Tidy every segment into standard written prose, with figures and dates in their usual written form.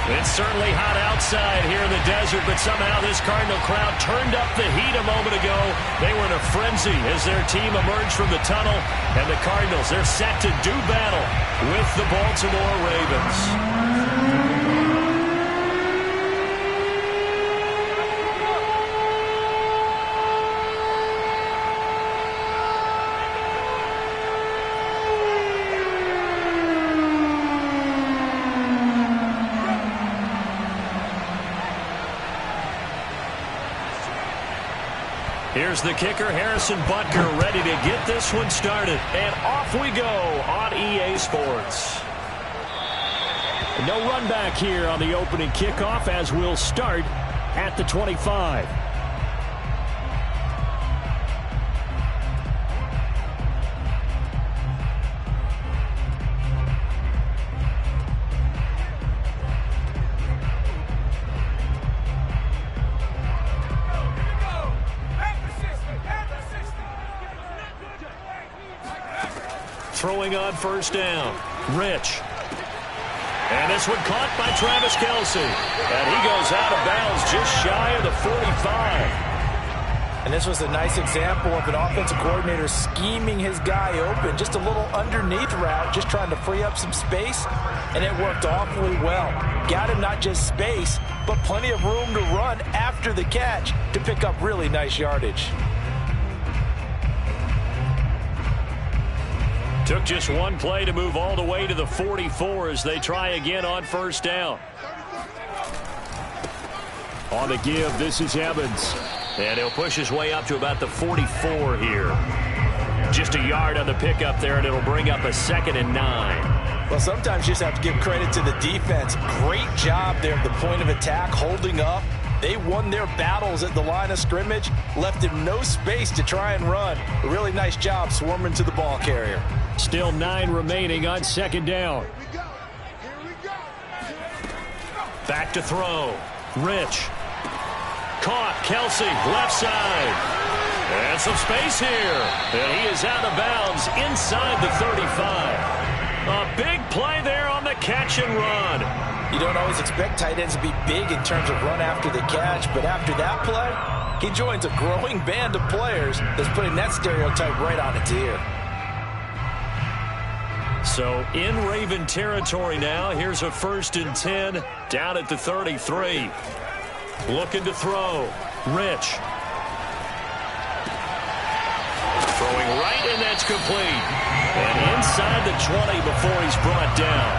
It's certainly hot outside here in the desert, but somehow this Cardinal crowd turned up the heat a moment ago. They were in a frenzy as their team emerged from the tunnel, and the Cardinals, they're set to do battle with the Baltimore Ravens. Here's the kicker, Harrison Butker, ready to get this one started. And off we go on EA Sports. No run back here on the opening kickoff as we'll start at the 25. Throwing on first down, Rich. And this one caught by Travis Kelce. And he goes out of bounds just shy of the 45. And this was a nice example of an offensive coordinator scheming his guy open. Just a little underneath route, just trying to free up some space. And it worked awfully well. Got him not just space, but plenty of room to run after the catch to pick up really nice yardage. Took just one play to move all the way to the 44 as they try again on first down. On the give, this is Evans. And he'll push his way up to about the 44 here. Just a yard on the pickup there, and it'll bring up a 2nd and 9. Well, sometimes you just have to give credit to the defense. Great job there at the point of attack, holding up. They won their battles at the line of scrimmage, left him no space to try and run. A really nice job swarming to the ball carrier. Still 9 remaining on second down. Back to throw. Rich. Caught. Kelce, left side. And some space here. And he is out of bounds inside the 35. A big play there on the catch and run. You don't always expect tight ends to be big in terms of run after the catch, but after that play, he joins a growing band of players that's putting that stereotype right on its ear. So in Raven territory now, here's a 1st and 10 down at the 33. Looking to throw. Rich. Throwing right, and that's complete. And inside the 20 before he's brought down.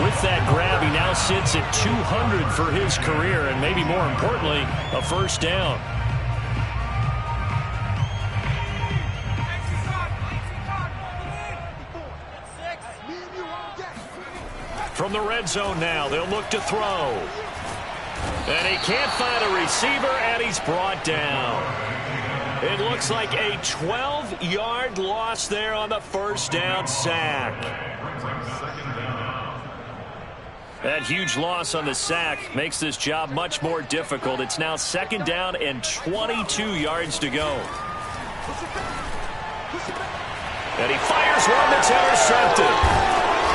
With that grab, he now sits at 200 for his career, and maybe more importantly, a first down. From the red zone now, they'll look to throw. And he can't find a receiver, and he's brought down. It looks like a 12-yard loss there on the first down sack. That huge loss on the sack makes this job much more difficult. It's now 2nd down and 22 yards to go. And he fires one that's intercepted.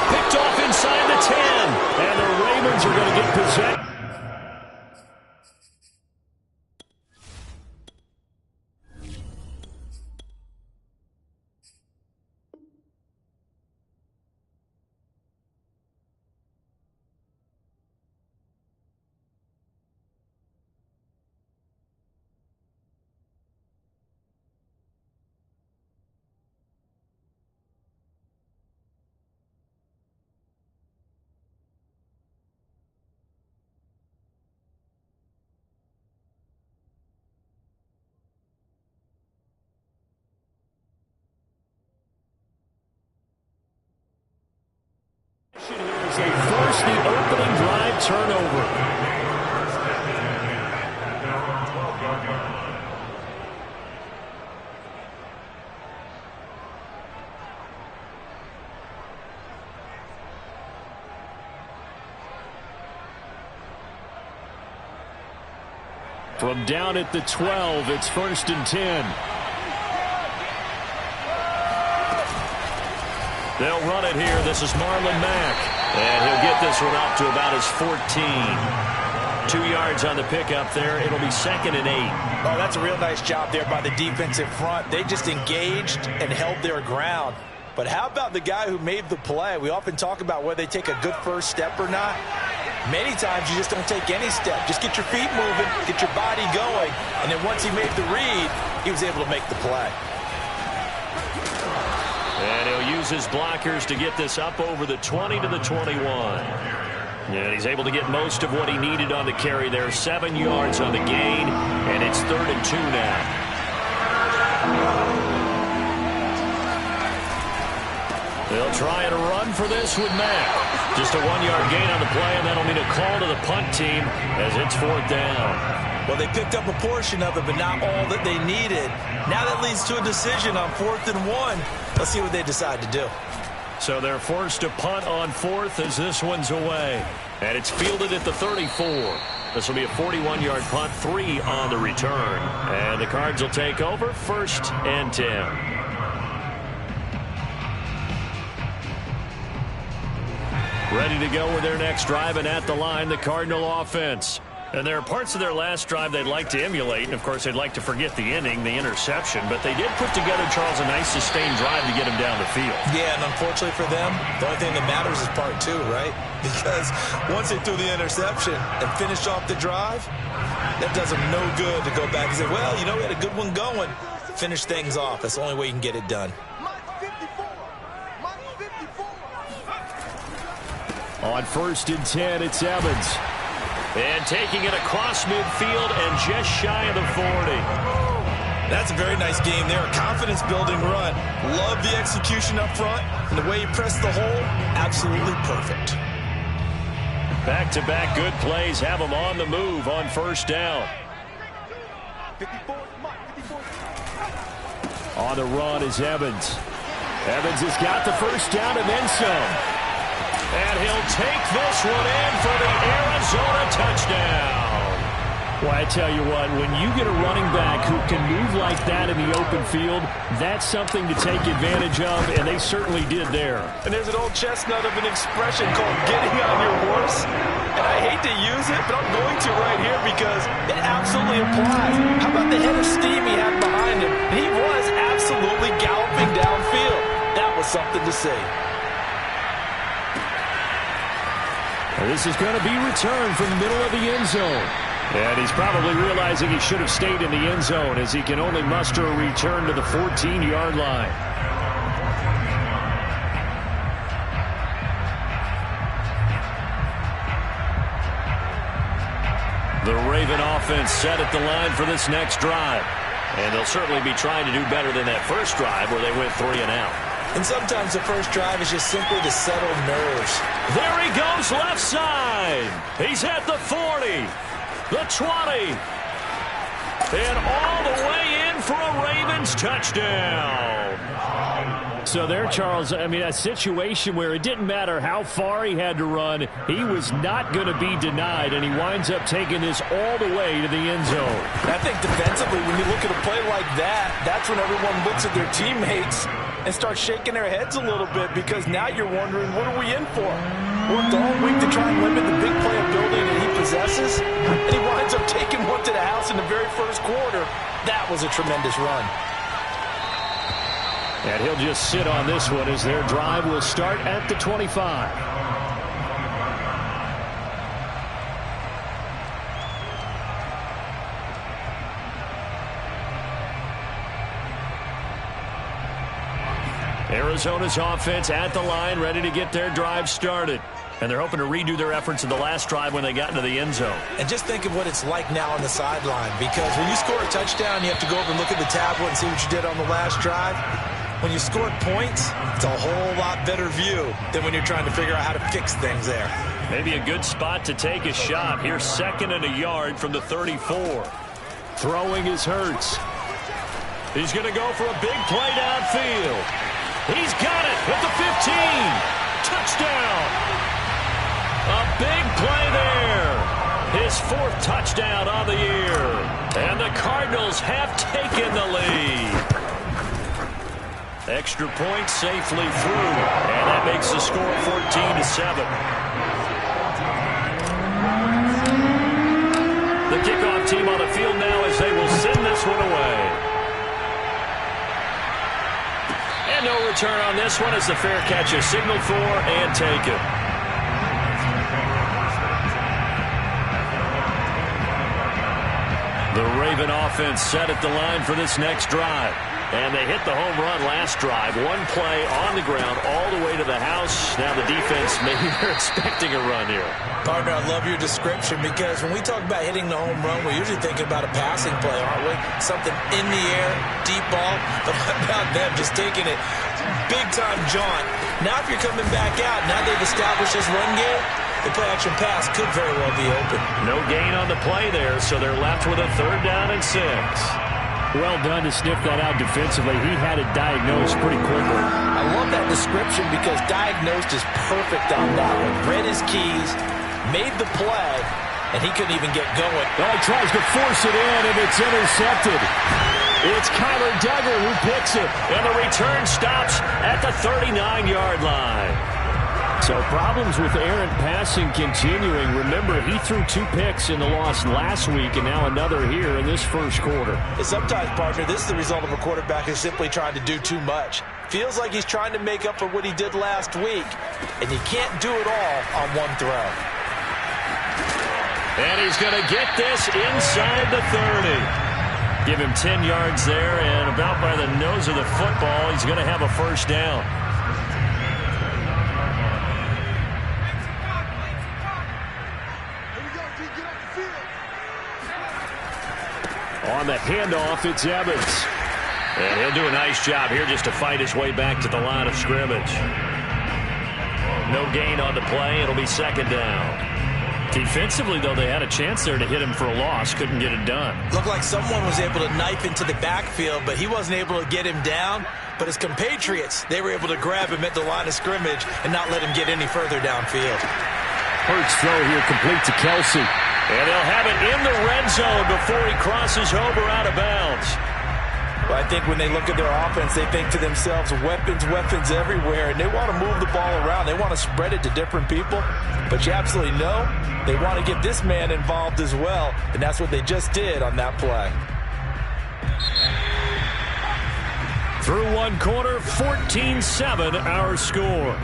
Picked off inside the 10. And the Ravens are going to get possession. They force the opening drive turnover. From down at the 12, it's 1st and 10. They'll run it here. This is Marlon Mack. And he'll get this one up to about his 14. 2 yards on the pickup there. It'll be 2nd and 8. Oh, that's a real nice job there by the defensive front. They just engaged and held their ground. But how about the guy who made the play? We often talk about whether they take a good first step or not. Many times you just don't take any step. Just get your feet moving, get your body going, and then once he made the read, he was able to make the play. And he'll use his blockers to get this up over the 20 to the 21. And he's able to get most of what he needed on the carry there. 7 yards on the gain, and it's 3rd and 2 now. They'll try and run for this with Mack. Just a 1-yard gain on the play, and that'll mean a call to the punt team as it's 4th down. Well, they picked up a portion of it, but not all that they needed. Now that leads to a decision on 4th and 1. Let's see what they decide to do. So they're forced to punt on 4th as this one's away. And it's fielded at the 34. This will be a 41-yard punt, 3 on the return. And the Cards will take over, 1st and 10. Ready to go with their next drive, and at the line, the Cardinal offense. And there are parts of their last drive they'd like to emulate, and of course they'd like to forget the inning, the interception, but they did put together, Charles, a nice sustained drive to get him down the field. Yeah, and unfortunately for them, the only thing that matters is part 2, right? Because once they threw the interception and finished off the drive, that does them no good to go back and say, well, you know, we had a good one going. Finish things off. That's the only way you can get it done. On 1st and 10, it's Evans. And taking it across midfield and just shy of the 40. That's a very nice game there. A confidence-building run. Love the execution up front. And the way he pressed the hole, absolutely perfect. Back-to-back good plays have him on the move on 1st down. On the run is Evans. Evans has got the 1st down and then some. And he'll take this one in for the Arizona touchdown. Well, I tell you what, when you get a running back who can move like that in the open field, that's something to take advantage of, and they certainly did there. And there's an old chestnut of an expression called getting on your horse. And I hate to use it, but I'm going to right here because it absolutely applies. How about the head of steam he had behind him? He was absolutely galloping downfield. That was something to see. This is going to be returned from the middle of the end zone. And he's probably realizing he should have stayed in the end zone as he can only muster a return to the 14-yard line. The Raven offense set at the line for this next drive. And they'll certainly be trying to do better than that first drive where they went 3 and out. And sometimes the first drive is just simply to settle nerves. There he goes left side. He's at the 40, the 20, and all the way in for a Ravens touchdown. So there, Charles, I mean, a situation where it didn't matter how far he had to run, he was not going to be denied, and he winds up taking this all the way to the end zone. I think defensively, when you look at a play like that, that's when everyone looks at their teammates and starts shaking their heads a little bit because now you're wondering, what are we in for? Worked all week to try and limit the big playability that he possesses, and he winds up taking one to the house in the very first quarter. That was a tremendous run. And he'll just sit on this one as their drive will start at the 25. Arizona's offense at the line, ready to get their drive started. And they're hoping to redo their efforts in the last drive when they got into the end zone. And just think of what it's like now on the sideline, because when you score a touchdown, you have to go over and look at the tablet and see what you did on the last drive. When you score points, it's a whole lot better view than when you're trying to figure out how to fix things there. Maybe a good spot to take a shot. Here's 2nd and a yard from the 34. Throwing is Hurts. He's going to go for a big play downfield. He's got it at the 15. Touchdown. A big play there. His 4th touchdown on the year. And the Cardinals have taken the lead. Extra point safely through, and that makes the score 14-7. The kickoff team on the field now as they will send this one away. And no return on this one as the fair catch is signaled for and taken. The Raven offense set at the line for this next drive. And they hit the home run last drive. One play on the ground all the way to the house. Now the defense, maybe they're expecting a run here. Partner, I love your description because when we talk about hitting the home run, we're usually thinking about a passing play, aren't we? Something in the air, deep ball. But what about them just taking it big-time jaunt? Now if you're coming back out, now they've established this run game, the play-action pass could very well be open. No gain on the play there, so they're left with a 3rd down and 6. Well done to sniff that out defensively. He had it diagnosed pretty quickly. I love that description because diagnosed is perfect on that one. Read his keys, made the play, and he couldn't even get going. Well, he tries to force it in, and it's intercepted. It's Kyler Duggar who picks it, and the return stops at the 39-yard line. So problems with errant passing continuing. Remember, he threw 2 picks in the loss last week and now another here in this first quarter. And sometimes, partner, this is the result of a quarterback who's simply trying to do too much. Feels like he's trying to make up for what he did last week, and he can't do it all on one throw. And he's going to get this inside the 30. Give him 10 yards there, and about by the nose of the football, he's going to have a 1st down. On the handoff, it's Evans. And he'll do a nice job here just to fight his way back to the line of scrimmage. No gain on the play. It'll be 2nd down. Defensively, though, they had a chance there to hit him for a loss. Couldn't get it done. Looked like someone was able to knife into the backfield, but he wasn't able to get him down. But his compatriots, they were able to grab him at the line of scrimmage and not let him get any further downfield. Hurts throw here complete to Kelsey. And they'll have it in the red zone before he crosses over out of bounds. Well, I think when they look at their offense, they think to themselves, weapons, weapons everywhere, and they want to move the ball around. They want to spread it to different people. But you absolutely know they want to get this man involved as well, and that's what they just did on that play. Through one quarter, 14-7 our score.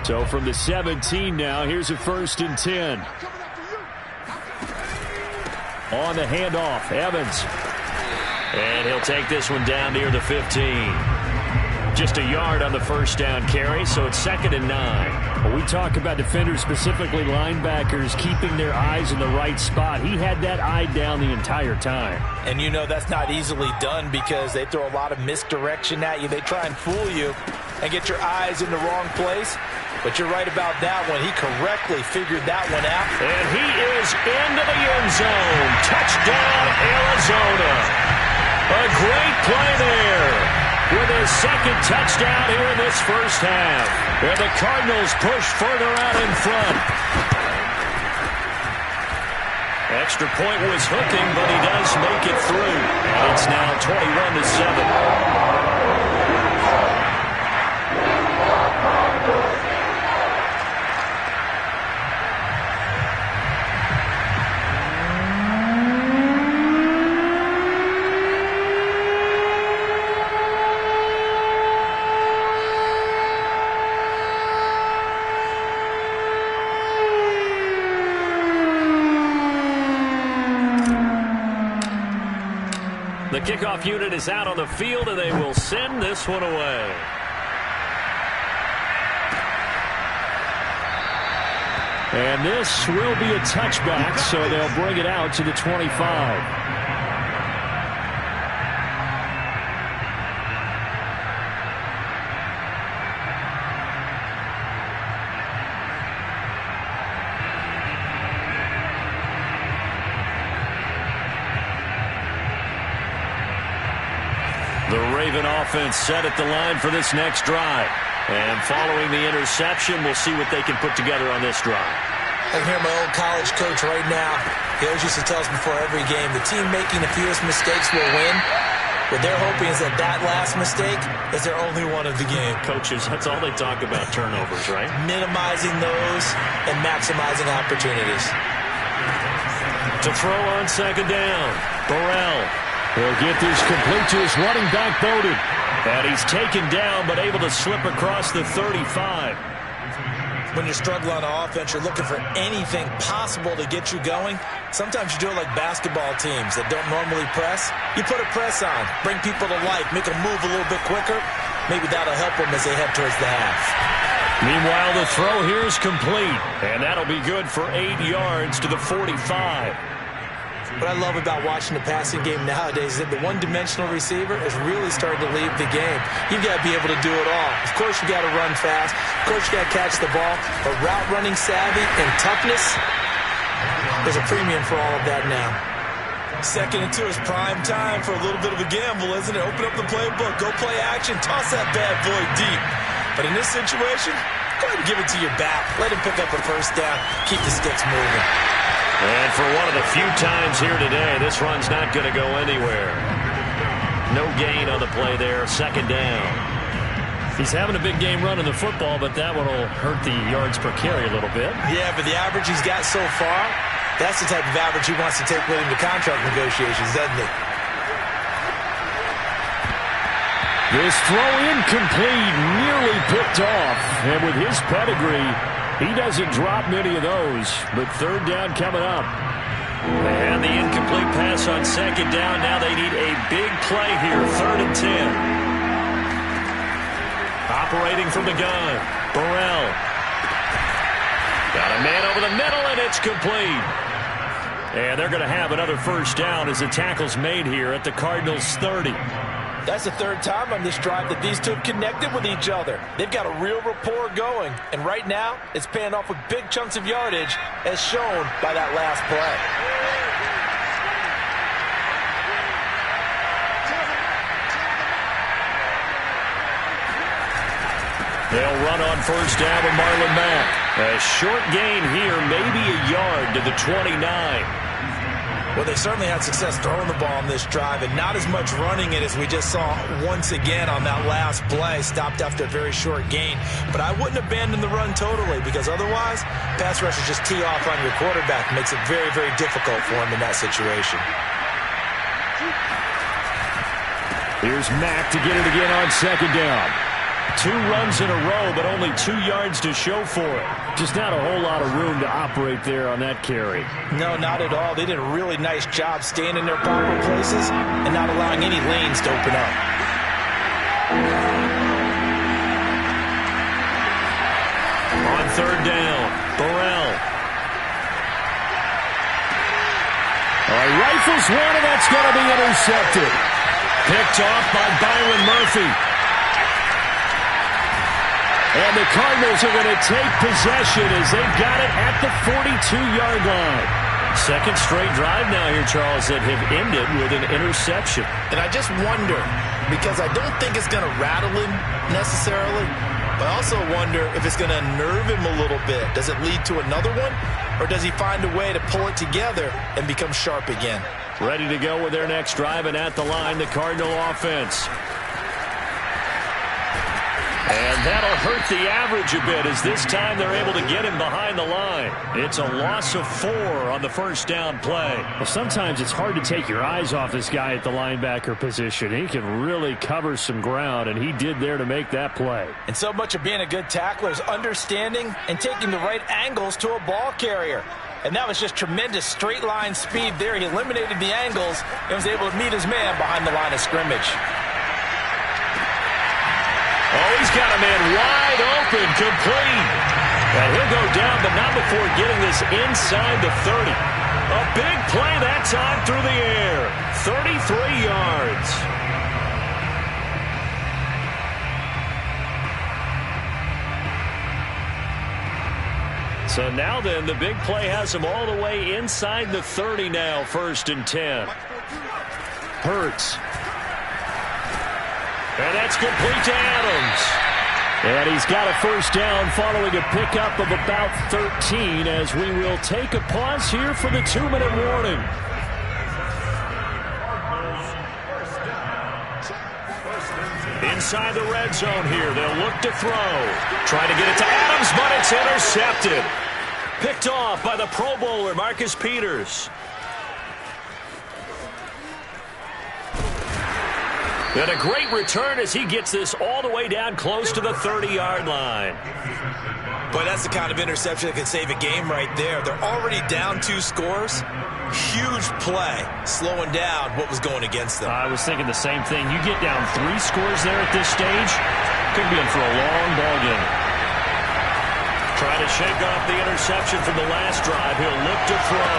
So from the 17 now, here's a 1st and 10. On the handoff, Evans. And he'll take this one down near the 15. Just a yard on the 1st down carry, so it's 2nd and 9. Well, we talk about defenders, specifically linebackers, keeping their eyes in the right spot. He had that eye down the entire time. And you know that's not easily done because they throw a lot of misdirection at you. They try and fool you and get your eyes in the wrong place. But you're right about that one. He correctly figured that one out. And he is into the end zone. Touchdown, Arizona. A great play there with his 2nd touchdown here in this first half. And the Cardinals push further out in front. Extra point was hooking, but he does make it through. And it's now 21-7. The kickoff unit is out on the field, and they will send this one away. And this will be a touchback, so they'll bring it out to the 25. The Raven offense set at the line for this next drive. And following the interception, we'll see what they can put together on this drive. I can hear my old college coach right now. He always used to tell us before every game, the team making the fewest mistakes will win. What they're hoping is that that last mistake is their only one of the game. Coaches, that's all they talk about, turnovers, right? Minimizing those and maximizing opportunities. To throw on second down, Burrell. He'll get this complete to his running back, Bowden. And he's taken down, but able to slip across the 35. When you're struggling on offense, you're looking for anything possible to get you going. Sometimes you do it like basketball teams that don't normally press. You put a press on, bring people to life, make them move a little bit quicker. Maybe that'll help them as they head towards the half. Meanwhile, the throw here is complete, and that'll be good for 8 yards to the 45. What I love about watching the passing game nowadays is that the one-dimensional receiver is really starting to leave the game. You've got to be able to do it all. Of course, you got to run fast. Of course, you got to catch the ball. But route running savvy and toughness, there's a premium for all of that now. 2nd and 2 is prime time for a little bit of a gamble, isn't it? Open up the playbook, go play action, toss that bad boy deep. But in this situation, go ahead and give it to your back. Let him pick up a first down. Keep the sticks moving. And for one of the few times here today, this run's not going to go anywhere. No gain on the play there, 2nd down. He's having a big game running the football, but that one will hurt the yards per carry a little bit. Yeah, but the average he's got so far, that's the type of average he wants to take with him to contract negotiations, doesn't it? This throw incomplete, nearly picked off. And with his pedigree, he doesn't drop many of those, but 3rd down coming up. And the incomplete pass on 2nd down. Now they need a big play here, 3rd and 10. Operating from the gun, Burrell. Got a man over the middle, and it's complete. And they're going to have another first down as the tackle's made here at the Cardinals' 30. That's the 3rd time on this drive that these two have connected with each other. They've got a real rapport going. And right now, it's paying off with big chunks of yardage, as shown by that last play. They'll run on first down with Marlon Mack. A short gain here, maybe a yard to the 29. Well, they certainly had success throwing the ball on this drive, and not as much running it as we just saw once again on that last play. Stopped after a very short gain. But I wouldn't abandon the run totally, because otherwise, pass rushers just tee off on your quarterback. It makes it very, very difficult for him in that situation. Here's Mack to get it again on 2nd down. 2 runs in a row, but only 2 yards to show for it. Just not a whole lot of room to operate there on that carry. No, not at all. They did a really nice job staying in their proper places and not allowing any lanes to open up. On 3rd down, Burrell. Rifles one, and that's going to be intercepted. Picked off by Byron Murphy. And the Cardinals are going to take possession as they've got it at the 42-yard line. 2nd straight drive now here, Charles, that have ended with an interception. And I just wonder, because I don't think it's going to rattle him necessarily, but I also wonder if it's going to unnerve him a little bit. Does it lead to another one, or does he find a way to pull it together and become sharp again? Ready to go with their next drive, and at the line, the Cardinal offense. And that'll hurt the average a bit, as this time they're able to get him behind the line. It's a loss of 4 on the first down play. Well, sometimes it's hard to take your eyes off this guy at the linebacker position. He can really cover some ground, and he did there to make that play. And so much of being a good tackler is understanding and taking the right angles to a ball carrier. And that was just tremendous straight line speed there. He eliminated the angles and was able to meet his man behind the line of scrimmage. Oh, he's got a man wide open, complete. And he'll go down, but not before getting this inside the 30. A big play that time through the air. 33 yards. So now then, the big play has him all the way inside the 30 now, 1st and 10. Hurts. And that's complete to Adams. And he's got a first down following a pickup of about 13 as we will take a pause here for the 2-minute warning. Inside the red zone here, they'll look to throw. Trying to get it to Adams, but it's intercepted. Picked off by the Pro Bowler, Marcus Peters. And a great return as he gets this all the way down close to the 30-yard line. Boy, that's the kind of interception that can save a game right there. They're already down 2 scores. Huge play, slowing down what was going against them. I was thinking the same thing. You get down 3 scores there at this stage, could be in for a long ball game. Trying to shake off the interception from the last drive. He'll look to throw.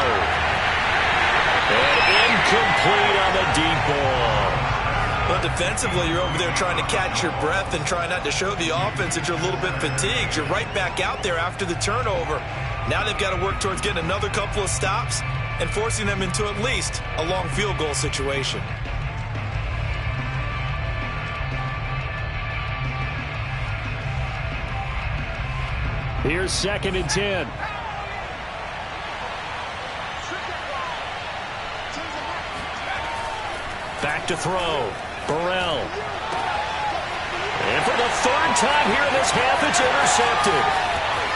And incomplete on the deep ball. But defensively, you're over there trying to catch your breath and try not to show the offense that you're a little bit fatigued. You're right back out there after the turnover. Now they've got to work towards getting another couple of stops and forcing them into at least a long field goal situation. Here's 2nd and 10. Back to throw. Burrell. And for the 3rd time here in this half, it's intercepted.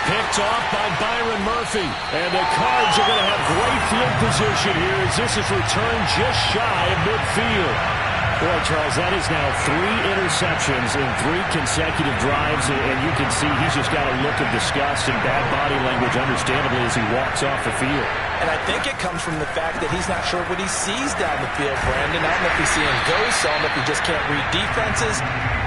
Picked off by Byron Murphy. And the Cards are going to have great field position here as this is returned just shy of midfield. Boy, Charles, that is now 3 interceptions in 3 consecutive drives, and you can see he's just got a look of disgust and bad body language, understandably, as he walks off the field. And I think it comes from the fact that he's not sure what he sees down the field, Brandon. I don't know if he's seeing ghosts. I don't know if he just can't read defenses.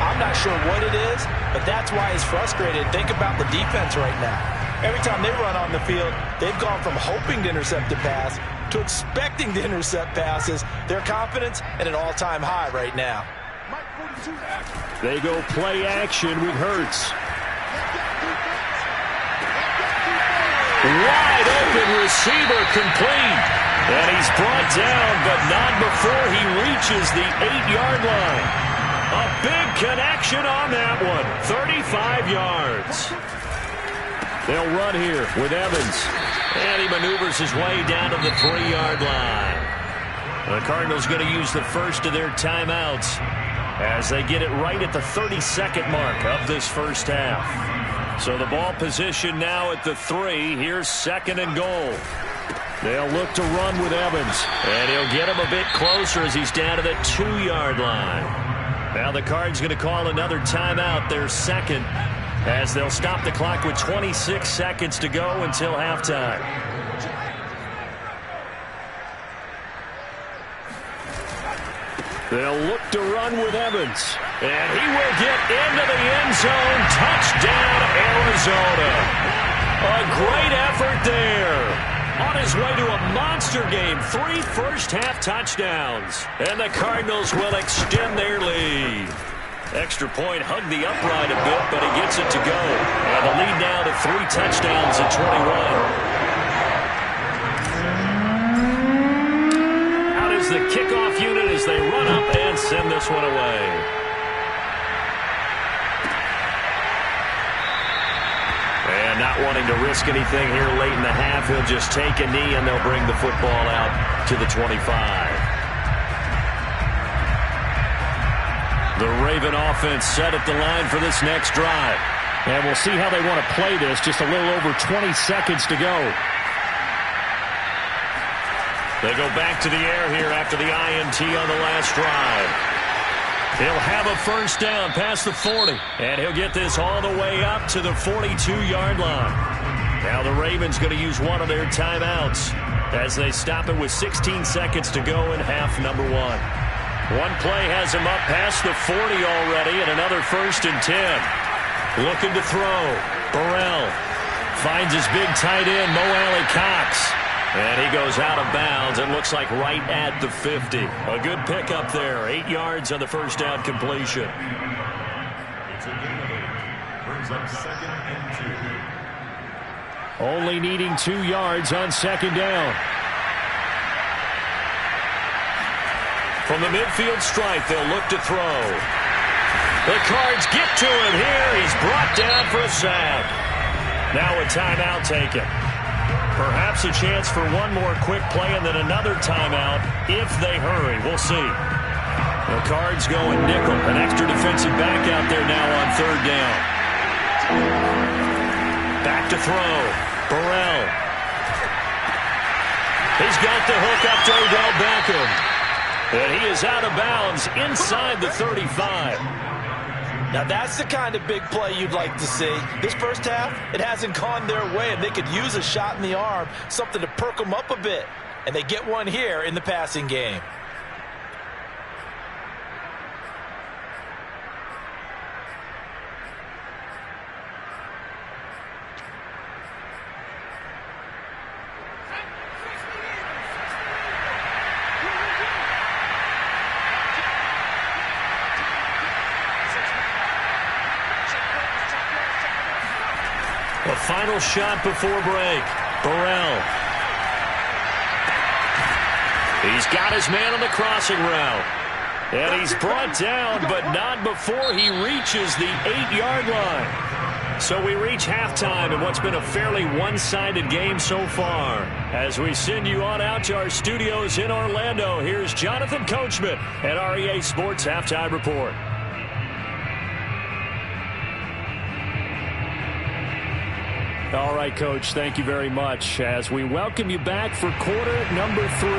I'm not sure what it is, but that's why he's frustrated. Think about the defense right now. Every time they run on the field, they've gone from hoping to intercept a pass to expecting to intercept passes. Their confidence at an all-time high right now. They go play action with Hurts. Wide open receiver complete. And he's brought down, but not before he reaches the 8-yard line. A big connection on that one. 35 yards. They'll run here with Evans. And he maneuvers his way down to the 3-yard line. The Cardinals going to use the first of their timeouts as they get it right at the 32nd mark of this first half. So the ball position now at the 3. Here's 2nd and goal. They'll look to run with Evans. And he'll get him a bit closer as he's down to the 2-yard line. Now the Cards going to call another timeout, their 2nd, as they'll stop the clock with 26 seconds to go until halftime. They'll look to run with Evans. And he will get into the end zone. Touchdown, Arizona. A great effort there. On his way to a monster game. 3 first-half touchdowns. And the Cardinals will extend their lead. Extra point hugged the upright a bit, but he gets it to go. And the lead now to 3 touchdowns at 21. Out is the kickoff unit as they run up and send this one away. And not wanting to risk anything here late in the half, he'll just take a knee and they'll bring the football out to the 25. The Raven offense set at the line for this next drive. And we'll see how they want to play this. Just a little over 20 seconds to go. They go back to the air here after the INT on the last drive. He'll have a first down past the 40. And he'll get this all the way up to the 42-yard line. Now the Ravens going to use one of their timeouts as they stop it with 16 seconds to go in half number 1. One play has him up past the 40 already, and another 1st and 10. Looking to throw. Burrell finds his big tight end, Mo Alley-Cox. And he goes out of bounds. It looks like right at the 50. A good pickup there. 8 yards on the first down completion. Brings up 2nd and 2. Only needing 2 yards on 2nd down. From the midfield stripe, they'll look to throw. The Cards get to him here. He's brought down for a sack. Now a timeout taken. Perhaps a chance for one more quick play and then another timeout if they hurry. We'll see. The Cards going nickel. An extra defensive back out there now on third down. Back to throw. Burrell. He's got the hook up to Odell Beckham. And he is out of bounds inside the 35. Now that's the kind of big play you'd like to see. This first half, it hasn't gone their way, and they could use a shot in the arm, something to perk them up a bit. And they get one here in the passing game. The final shot before break. Burrell. He's got his man on the crossing route. And he's brought down, but not before he reaches the 8-yard line. So we reach halftime in what's been a fairly one-sided game so far. As we send you on out to our studios in Orlando, here's Jonathan Coachman at REA Sports Halftime Report. All right, Coach, thank you very much as we welcome you back for quarter number 3.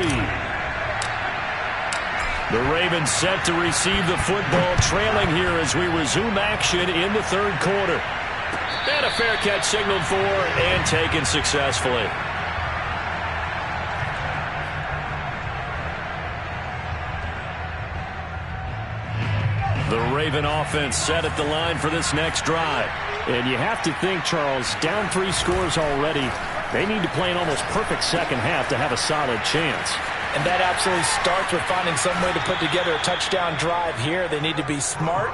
The Ravens set to receive the football, trailing here as we resume action in the third quarter. And a fair catch signaled for and taken successfully. The Raven offense set at the line for this next drive. And you have to think, Charles, down 3 scores already. They need to play an almost perfect second half to have a solid chance. And that absolutely starts with finding some way to put together a touchdown drive here. They need to be smart,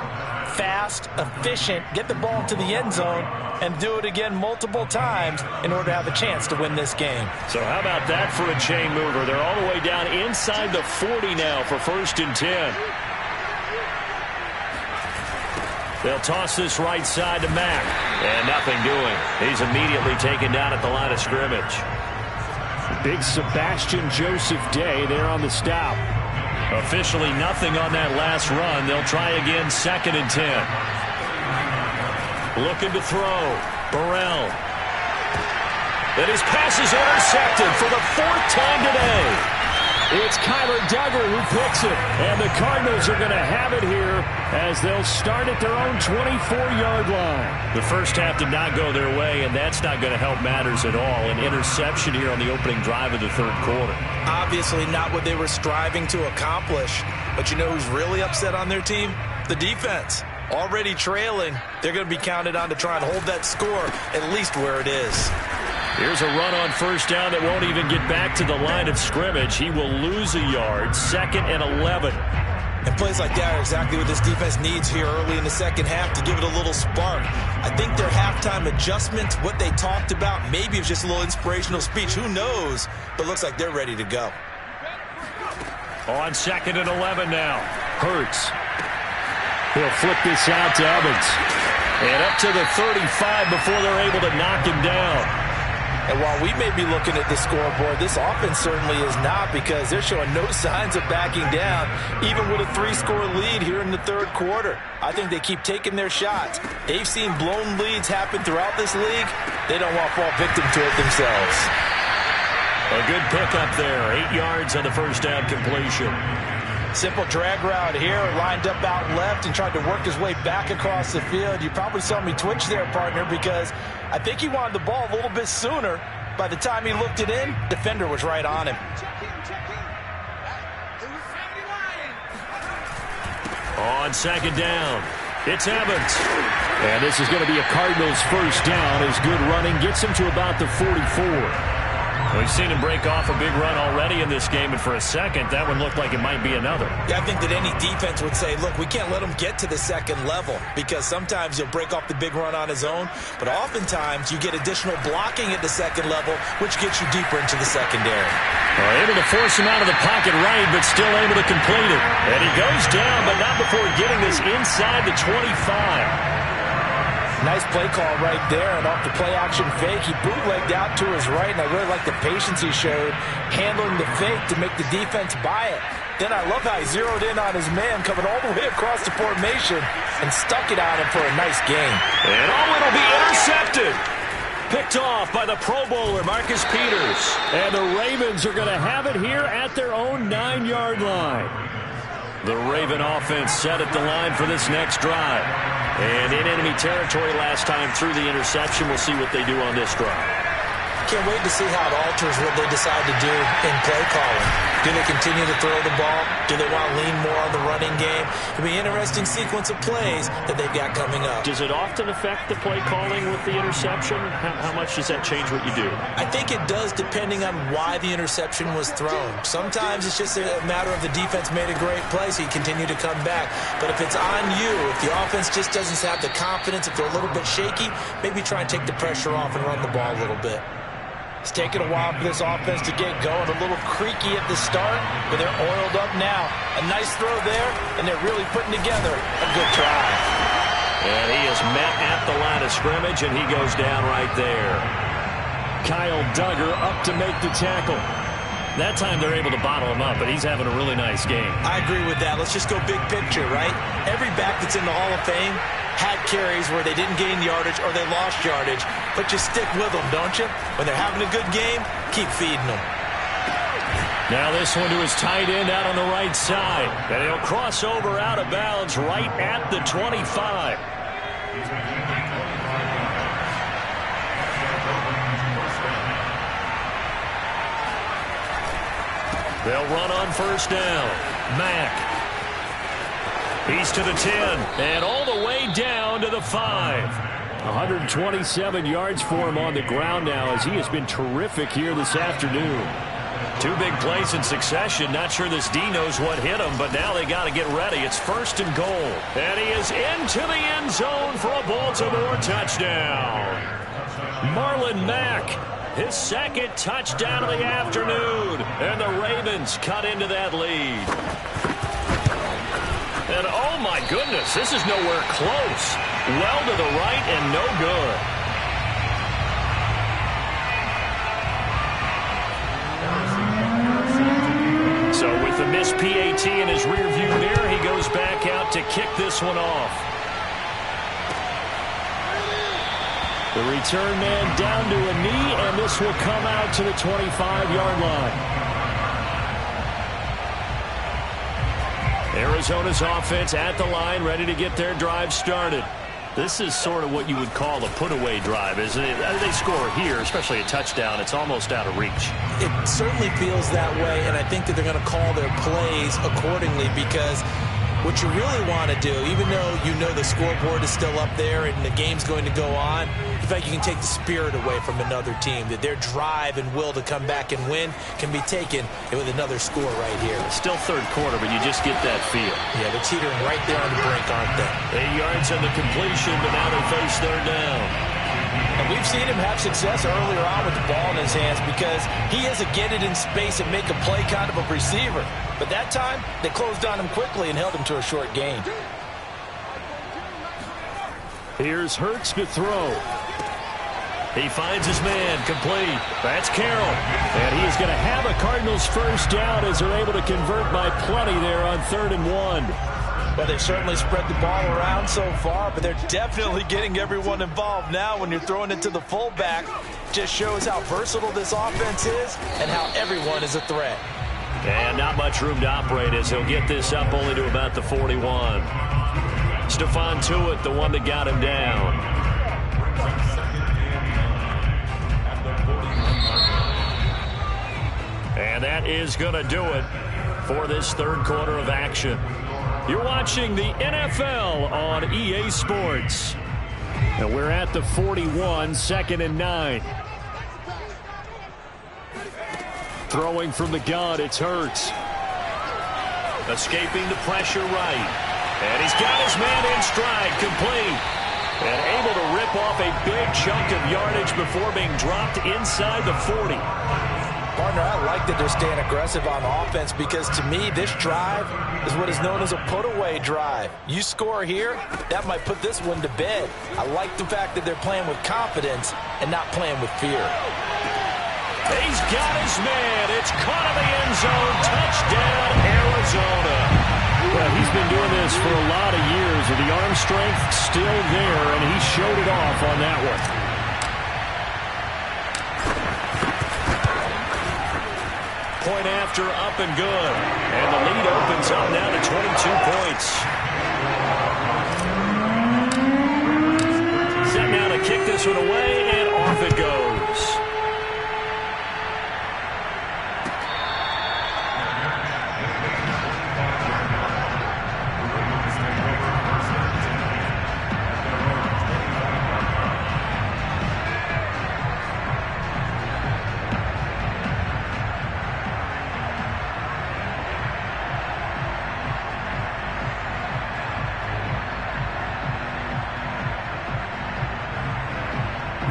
fast, efficient, get the ball into the end zone, and do it again multiple times in order to have a chance to win this game. So how about that for a chain mover? They're all the way down inside the 40 now for 1st and 10. They'll toss this right side to Mack. And nothing doing. He's immediately taken down at the line of scrimmage. Big Sebastian Joseph Day there on the stop. Officially nothing on that last run. They'll try again 2nd and 10. Looking to throw. Burrell. And his pass is intercepted for the 4th time today. It's Kyler Duggar who picks it. And the Cardinals are going to have it here as they'll start at their own 24-yard line. The first half did not go their way, and that's not going to help matters at all. An interception here on the opening drive of the third quarter. Obviously not what they were striving to accomplish. But you know who's really upset on their team? The defense. Already trailing. They're going to be counted on to try and hold that score at least where it is. Here's a run on 1st down that won't even get back to the line of scrimmage. He will lose a yard. 2nd and 11. And plays like that are exactly what this defense needs here early in the second half to give it a little spark. I think their halftime adjustment, what they talked about, maybe it's just a little inspirational speech. Who knows? But looks like they're ready to go. On 2nd and 11 now. Hurts. He'll flip this out to Evans. And up to the 35 before they're able to knock him down. And while we may be looking at the scoreboard, this offense certainly is not, because they're showing no signs of backing down, even with a 3-score lead here in the third quarter. I think they keep taking their shots. They've seen blown leads happen throughout this league. They don't want to fall victim to it themselves. A good pickup there. 8 yards on the 1st down completion. Simple drag route here, lined up out left and tried to work his way back across the field. You probably saw me twitch there, partner, because I think he wanted the ball a little bit sooner. By the time he looked it in, defender was right on him. On 2nd down, it's Evans. And this is going to be a Cardinals 1st down as good running gets him to about the 44. We've seen him break off a big run already in this game, and for a second, that one looked like it might be another. Yeah, I think that any defense would say, look, we can't let him get to the second level, because sometimes he'll break off the big run on his own, but oftentimes you get additional blocking at the second level, which gets you deeper into the secondary. Able to force him out of the pocket right, but still able to complete it. And he goes down, but not before getting this inside the 25. Nice play call right there, and off the play-action fake, he bootlegged out to his right, and I really like the patience he showed handling the fake to make the defense buy it. Then I love how he zeroed in on his man, coming all the way across the formation, and stuck it on him for a nice gain. And it'll be intercepted. Picked off by the Pro Bowler, Marcus Peters. And the Ravens are going to have it here at their own 9-yard line. The Raven offense set at the line for this next drive. And in enemy territory last time through the interception. We'll see what they do on this drive. Can't wait to see how it alters what they decide to do in play calling. Do they continue to throw the ball? Do they want to lean more on the running game? It'll be an interesting sequence of plays that they've got coming up. Does it often affect the play calling with the interception? How much does that change what you do? I think it does, depending on why the interception was thrown. Sometimes it's just a matter of the defense made a great play, so you continue to come back. But if it's on you, if the offense just doesn't have the confidence, if they're a little bit shaky, maybe try and take the pressure off and run the ball a little bit. It's taken a while for this offense to get going. A little creaky at the start, but they're oiled up now. A nice throw there, and they're really putting together a good try. And he is met at the line of scrimmage, and he goes down right there. Kyle Duggar up to make the tackle. That time they're able to bottle him up, but he's having a really nice game. I agree with that. Let's just go big picture, right? Every back that's in the Hall of Fame had carries where they didn't gain yardage or they lost yardage, but you stick with them, don't you? When they're having a good game, keep feeding them. Now this one to his tight end out on the right side, and he'll cross over out of bounds right at the 25. They'll run on first down. Mack. He's to the 10, and all the way down to the 5. 127 yards for him on the ground now, as he has been terrific here this afternoon. Two big plays in succession. Not sure this D knows what hit him, but now they got to get ready. It's first and goal. And he is into the end zone for a Baltimore touchdown. Marlon Mack, his second touchdown of the afternoon. And the Ravens cut into that lead. And oh my goodness, this is nowhere close. Well to the right and no good. So with the missed PAT in his rearview mirror, he goes back out to kick this one off. The return man down to a knee, and this will come out to the 25-yard line. Arizona's offense at the line, ready to get their drive started. This is sort of what you would call a put-away drive, isn't it? They score here, especially a touchdown. It's almost out of reach. It certainly feels that way, and I think that they're going to call their plays accordingly, because what you really want to do, even though you know the scoreboard is still up there and the game's going to go on, in fact, you can take the spirit away from another team, that their drive and will to come back and win can be taken with another score right here. Still third quarter, but you just get that feel. Yeah, they're teetering right there on the brink, aren't they? 8 yards on the completion, but now they face third down. And we've seen him have success earlier on with the ball in his hands, because he is a get it in space and make a play kind of a receiver. But that time, they closed on him quickly and held him to a short gain. Here's Hurts to throw. He finds his man, complete. That's Carroll. And he's going to have a Cardinals first down as they're able to convert by plenty there on 3rd and 1. Well, they've certainly spread the ball around so far, but they're definitely getting everyone involved now when you're throwing it to the fullback. Just shows how versatile this offense is and how everyone is a threat. And not much room to operate as he'll get this up only to about the 41. Stephon Tuitt, the one that got him down. And that is going to do it for this third quarter of action. You're watching the NFL on EA Sports. And we're at the 41, 2nd and 9. Throwing from the gun, it's Hurts. Escaping the pressure right. And he's got his man in stride, complete. And able to rip off a big chunk of yardage before being dropped inside the 40. Partner, I like that they're staying aggressive on offense because to me, this drive is what is known as a put-away drive. You score here, that might put this one to bed. I like the fact that they're playing with confidence and not playing with fear. He's got his man. It's caught in the end zone. Touchdown, Arizona. Well, he's been doing this for a lot of years, with the arm strength still there, and he showed it off on that one. Point after, up and good. And the lead opens up now to 22 points. Set now to kick this one away, and off it goes.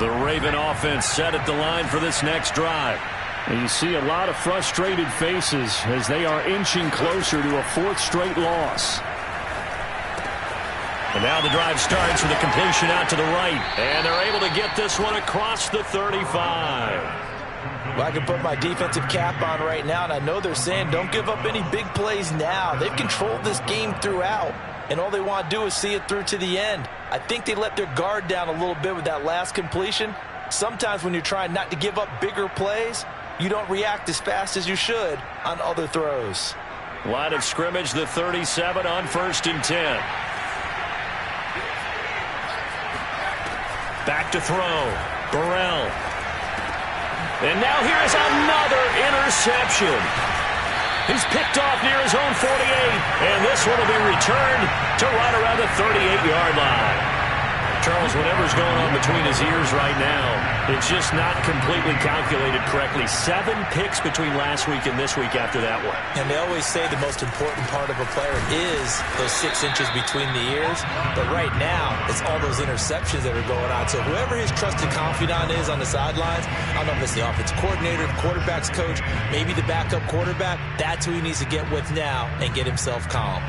The Raven offense set at the line for this next drive. And you see a lot of frustrated faces as they are inching closer to a fourth straight loss. And now the drive starts with a completion out to the right. And they're able to get this one across the 35. Well, I can put my defensive cap on right now, and I know they're saying don't give up any big plays now. They've controlled this game throughout, and all they want to do is see it through to the end. I think they let their guard down a little bit with that last completion. Sometimes when you're trying not to give up bigger plays, you don't react as fast as you should on other throws. Line of scrimmage, the 37 on 1st and 10. Back to throw. Burrell. And now here's another interception. He's picked off near his own 48, and this one will be returned to right around the 38-yard line. Charles, whatever's going on between his ears right now, it's just not completely calculated correctly. 7 picks between last week and this week after that one. And they always say the most important part of a player is those 6 inches between the ears. But right now, it's all those interceptions that are going on. So whoever his trusted confidant is on the sidelines, I don't know if it's the offensive coordinator, the quarterback's coach, maybe the backup quarterback, that's who he needs to get with now and get himself calm.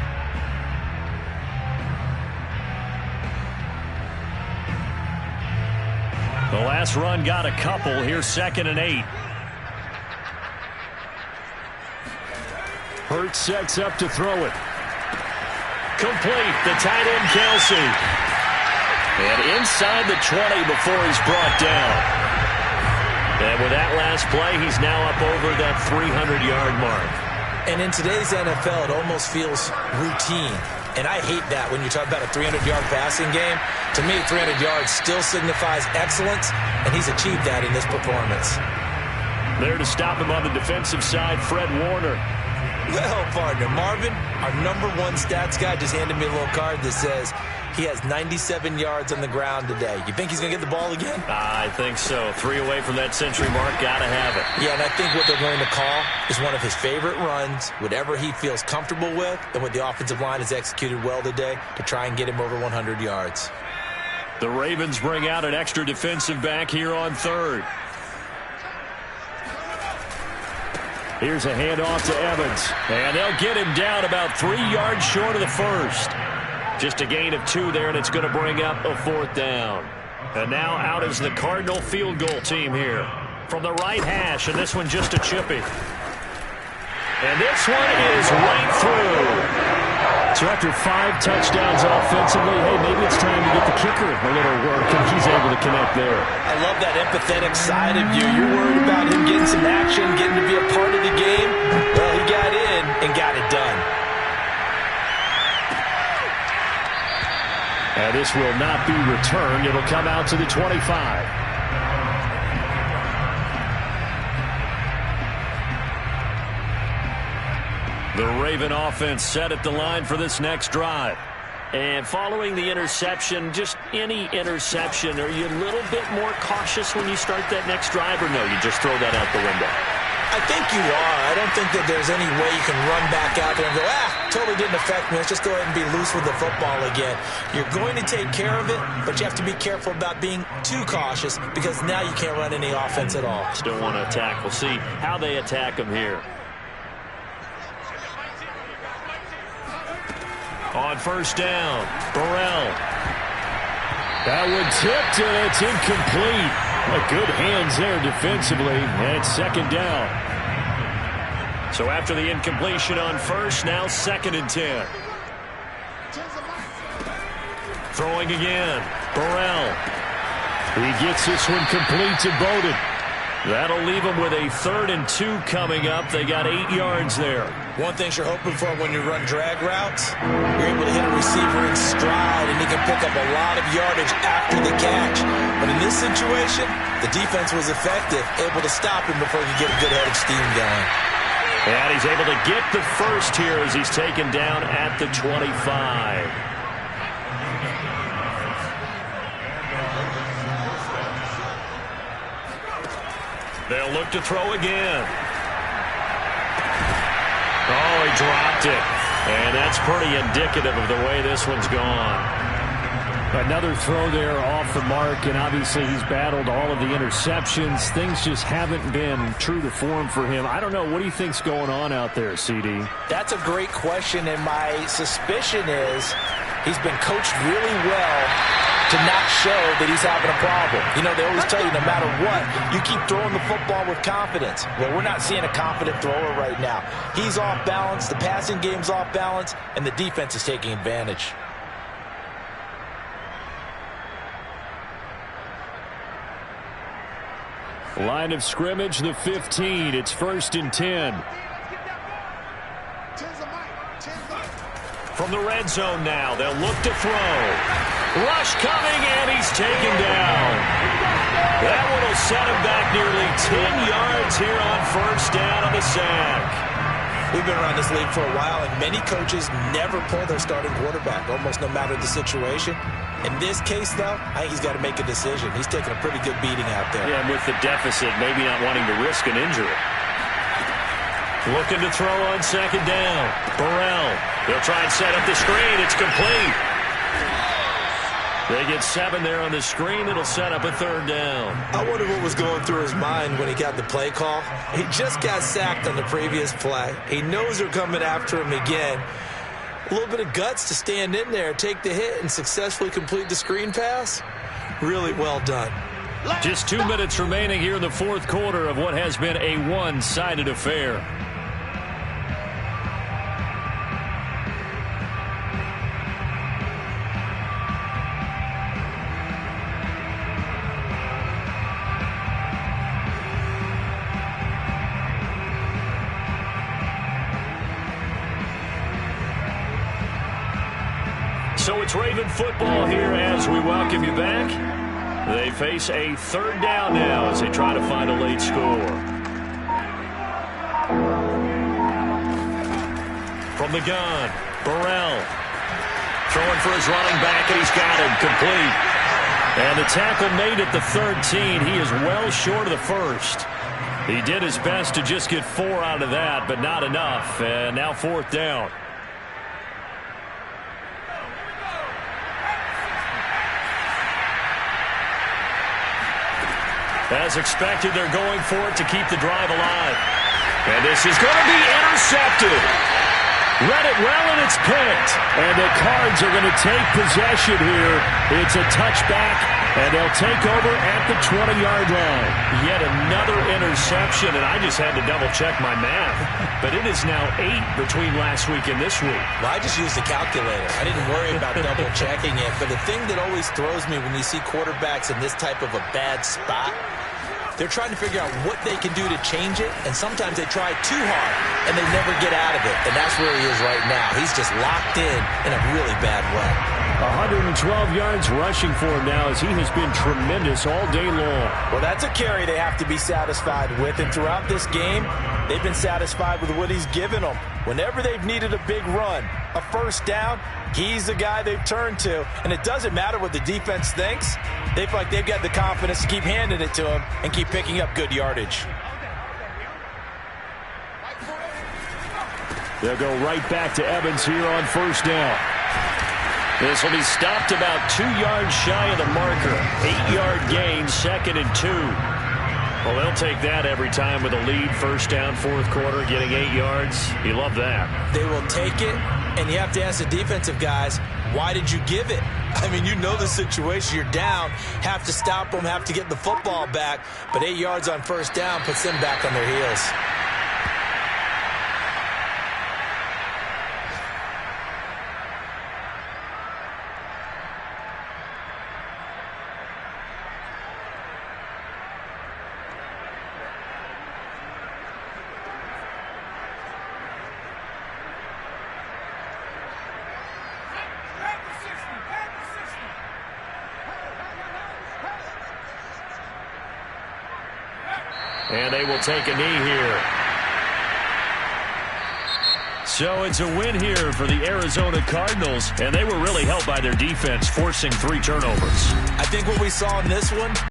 The last run got a couple. Here's 2nd and 8. Hurts sets up to throw it. Complete. The tight end, Kelsey. And inside the 20 before he's brought down. And with that last play, he's now up over that 300-yard mark. And in today's NFL, it almost feels routine. And I hate that when you talk about a 300-yard passing game. To me, 300 yards still signifies excellence, and he's achieved that in this performance. There to stop him on the defensive side, Fred Warner. Well, partner, Marvin, our #1 stats guy, just handed me a little card that says he has 97 yards on the ground today. You think he's going to get the ball again? I think so. 3 away from that century mark. Got to have it. Yeah, and I think what they're going to call is one of his favorite runs, whatever he feels comfortable with, and what the offensive line has executed well today to try and get him over 100 yards. The Ravens bring out an extra defensive back here on 3rd. Here's a handoff to Evans. And they'll get him down about 3 yards short of the first. Just a gain of 2 there, and it's going to bring up a 4th down. And now out is the Cardinal field goal team here. From the right hash, and this one just a chippy. And this one is right through. So after 5 touchdowns offensively, hey, maybe it's time to get the kicker a little work, and he's able to connect there. I love that empathetic side of you. You're worried about him getting some action, getting to be a part of the game. Well, he got in and got it done. And this will not be returned. It'll come out to the 25. The Raven offense set at the line for this next drive. And following the interception, just any interception, are you a little bit more cautious when you start that next drive, or no, you just throw that out the window? I think you are. I don't think that there's any way you can run back out there and go, totally didn't affect me. Let's just go ahead and be loose with the football again. You're going to take care of it, but you have to be careful about being too cautious because now you can't run any offense at all. Still want to attack. We'll see how they attack him here. On first down, Burrell. That one tipped, and it's incomplete. Good hands there defensively, and it's second down. So after the incompletion on first, now 2nd and 10. Throwing again, Burrell. He gets this one complete to Bowden. That'll leave them with a 3rd and 2 coming up. They got 8 yards there. One thing you're hoping for when you run drag routes, you're able to hit a receiver in stride, and he can pick up a lot of yardage after the catch. But in this situation, the defense was effective, able to stop him before he could get a good head of steam going. And he's able to get the first here as he's taken down at the 25. They'll look to throw again. Oh, he dropped it. And that's pretty indicative of the way this one's gone. Another throw there off the mark, and obviously he's battled all of the interceptions. Things just haven't been true to form for him. I don't know. What do you think's going on out there, CD? That's a great question, and my suspicion is he's been coached really well to not show that he's having a problem. You know, they always tell you no matter what, you keep throwing the football with confidence. Well, we're not seeing a confident thrower right now. He's off balance, the passing game's off balance, and the defense is taking advantage. Line of scrimmage, the 15. It's 1st and 10. From the red zone now, they'll look to throw. Rush coming, and he's taken down. That one will set him back nearly 10 yards here on first down on the sack. We've been around this league for a while, and many coaches never pull their starting quarterback, almost no matter the situation. In this case, though, I think he's got to make a decision. He's taking a pretty good beating out there. Yeah, and with the deficit, maybe not wanting to risk an injury. Looking to throw on 2nd down. Burrell. They'll try and set up the screen. It's complete. They get 7 there on the screen. It'll set up a 3rd down. I wonder what was going through his mind when he got the play call. He just got sacked on the previous play. He knows they're coming after him again. A little bit of guts to stand in there, take the hit, and successfully complete the screen pass. Really well done. Just 2 minutes remaining here in the 4th quarter of what has been a one-sided affair. So it's Raven football here as we welcome you back. They face a 3rd down now as they try to find a late score. From the gun, Burrell. Throwing for his running back, and he's got him complete. And the tackle made at the 13. He is well short of the 1st. He did his best to just get 4 out of that, but not enough. And now 4th down. As expected, they're going for it to keep the drive alive. And this is going to be intercepted. Read it well, and it's picked. And the Cards are going to take possession here. It's a touchback, and they'll take over at the 20-yard line. Yet another interception, and I just had to double-check my math. But it is now 8 between last week and this week. Well, I just used a calculator. I didn't worry about double-checking it. But the thing that always throws me when you see quarterbacks in this type of a bad spot, they're trying to figure out what they can do to change it, and sometimes they try too hard, and they never get out of it. And that's where he is right now. He's just locked in a really bad way. 112 yards rushing for him now as he has been tremendous all day long. Well, that's a carry they have to be satisfied with, and throughout this game, they've been satisfied with what he's given them. Whenever they've needed a big run, a first down, he's the guy they've turned to. And it doesn't matter what the defense thinks. They feel like they've got the confidence to keep handing it to him and keep picking up good yardage. They'll go right back to Evans here on first down. This will be stopped about 2 yards shy of the marker. 8-yard gain, 2nd and 2. Well, they'll take that every time with a lead. First down, fourth quarter, getting 8 yards. You love that. They will take it, and you have to ask the defensive guys, why did you give it? I mean, you know the situation. You're down, have to stop them, have to get the football back. But 8 yards on first down puts them back on their heels. And they will take a knee here. So it's a win here for the Arizona Cardinals, and they were really helped by their defense, forcing 3 turnovers. I think what we saw in this one,